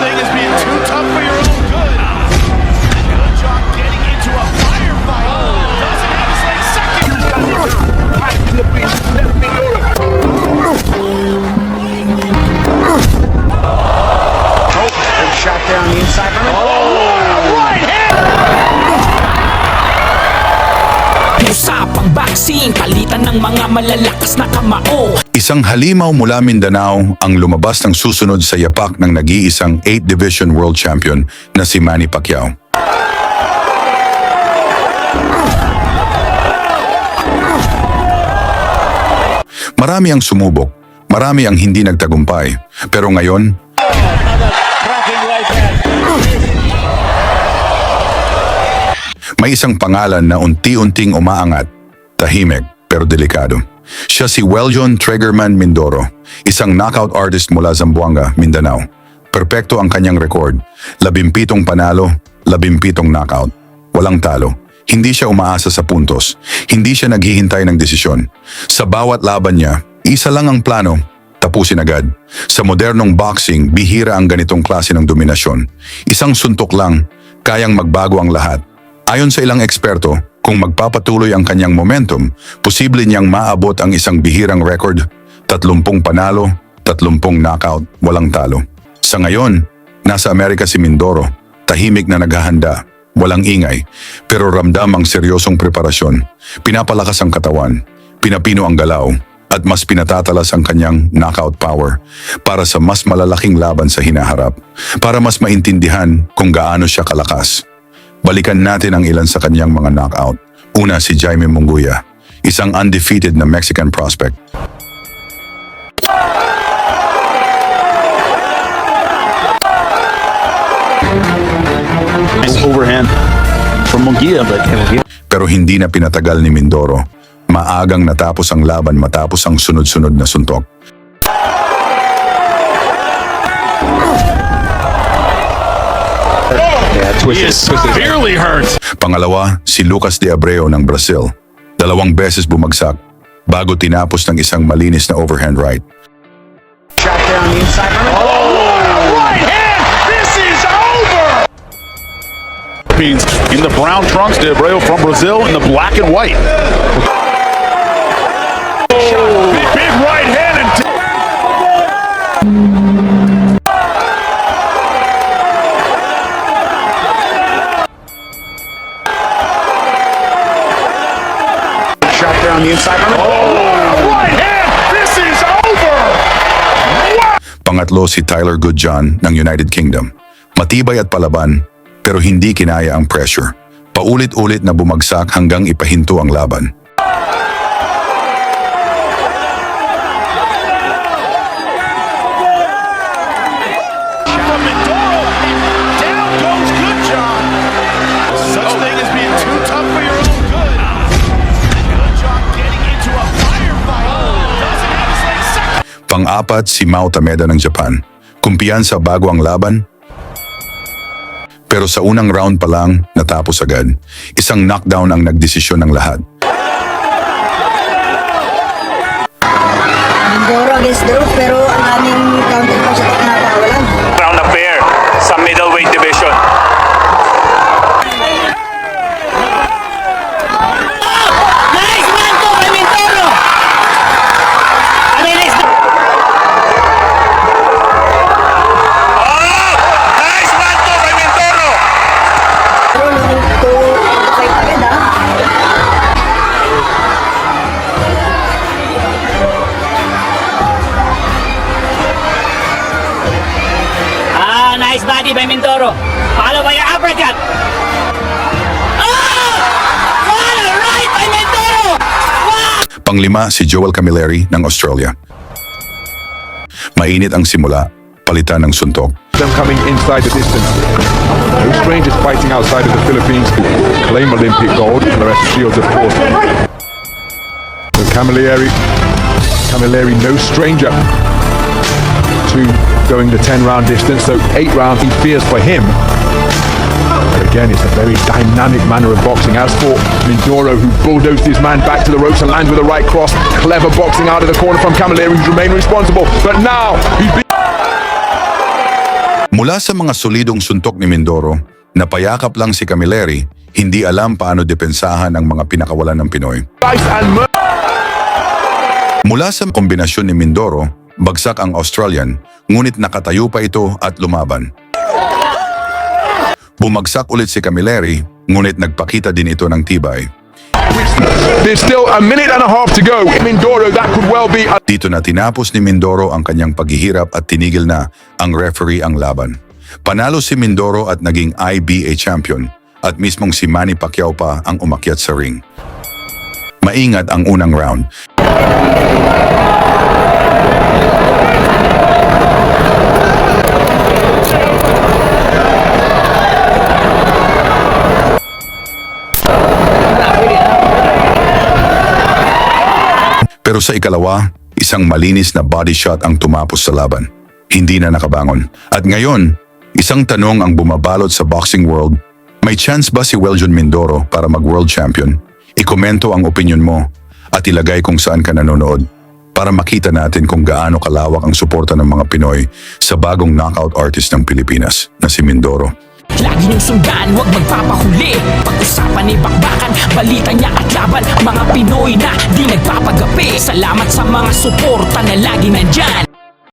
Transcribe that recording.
thing as being too tough for your own good. Good job getting into a firefight. Doesn't have his leg second. Big shot there on the inside. Right hand. Usapang boxing, palitan ng mga malalakas na kamao. Isang halimaw mula Mindanao ang lumabas ng susunod sa yapak ng nag-iisang 8th Division World Champion na si Manny Pacquiao. Marami ang sumubok, marami ang hindi nagtagumpay, pero ngayon, may isang pangalan na unti-unting umaangat, tahimik pero delikado. Siya si Weljon Triggerman Mindoro, isang knockout artist mula Zamboanga, Mindanao. Perpekto ang kanyang record, 17 panalo, 17 knockout. Walang talo. Hindi siya umaasa sa puntos. Hindi siya naghihintay ng desisyon. Sa bawat laban niya, isa lang ang plano, tapusin agad. Sa modernong boxing, bihira ang ganitong klase ng dominasyon. Isang suntok lang, kayang magbago ang lahat. Ayon sa ilang eksperto, kung magpapatuloy ang kanyang momentum, posible niyang maabot ang isang bihirang record, 30 panalo, 30 knockout, walang talo. Sa ngayon, nasa Amerika si Mindoro, tahimik na naghahanda, walang ingay, pero ramdam ang seryosong preparasyon. Pinapalakas ang katawan, pinapino ang galaw, at mas pinatatalas ang kanyang knockout power para sa mas malalaking laban sa hinaharap, para mas maintindihan kung gaano siya kalakas. Balikan natin ang ilan sa kanyang mga knockout. Una si Jaime Munguia, isang undefeated na Mexican prospect. Nice overhand from Munguia, but Pero hindi na pinatagal ni Mindoro. Maagang natapos ang laban matapos ang sunod-sunod na suntok. He is severely hurt. Pangalawa, si Lucas de Abreu ng Brazil. 2 beses bumagsak bago tinapos ng isang malinis na overhand right. Shot there on the inside. Right hand. This is over. in the brown trunks, De Abreu from Brazil in the black and white. Big right hand and Shot there on the inside. right hand. This is over. Pangatlo si Tyler Goodjohn ng United Kingdom. Matibay at palaban, pero hindi kinaya ang pressure. Paulit-ulit na bumagsak hanggang ipahinto ang laban. From Mindoro, down goes Goodjohn. Such thing as being too tough for your own good. Goodjohn getting into a firefight. Doesn't have his leg second. Pang-apat si Mao Tameda ng Japan. Kumpiyansa bago ang laban. Pero sa unang round pa lang, natapos agad. Isang knockdown ang nagdesisyon ng lahat. Mindoro against Drew, pero ang aming counterpunch at nakakawalan. Round affair sa middleweight division. Nice man to kay Mindoro! Nice man to kay Mindoro! Pero nung 2-5 agad Nice body by Mindoro. Follow by your uppercut. What a right by Mindoro! Panglima si Joel Camilleri ng Australia. Mainit ang simula, palitan ng suntok. Them coming inside the distance. No strangers fighting outside of the Philippines to claim Olympic gold, and the rest of Shields, of course. So Camilleri, no stranger to going the 10-round distance, so 8 rounds he fears for him. But again, it's a very dynamic manner of boxing. As for Mindoro, who bulldozed his man back to the ropes and lands with a right cross. Clever boxing out of the corner from Camilleri, who's remained responsible. But now, he's been... Mula sa mga solidong suntok ni Mindoro, napayakap lang si Camilleri, hindi alam paano depensahan ang mga pinakawalan ng Pinoy. Mula sa kombinasyon ni Mindoro, bagsak ang Australian, ngunit nakatayo pa ito at lumaban. Bumagsak ulit si Camilleri, ngunit nagpakita din ito ng tibay. There's still a minute and a half to go. Mindoro, that could well be a... Dito na tinapos ni Mindoro ang kanyang paghihirap at tinigil na ang referee ang laban. Panalo si Mindoro at naging IBA champion at mismong si Manny Pacquiao pa ang umakyat sa ring. Maingat ang unang round. Pero sa ikalawa, isang malinis na body shot ang tumapos sa laban. Hindi na nakabangon. At ngayon, isang tanong ang bumabalot sa boxing world. May chance ba si Weljon Mindoro para mag-world champion? Ikomento ang opinion mo at ilagay kung saan ka nanonood para makita natin kung gaano kalawak ang suporta ng mga Pinoy sa bagong knockout artist ng Pilipinas na si Mindoro. Lagi niyong sundan, huwag magpapahuli. Pag-usapan ni bakbakan, balita niya at laban. Mga Pinoy na di nagpapagapi. Salamat sa mga suporta na lagi nandyan.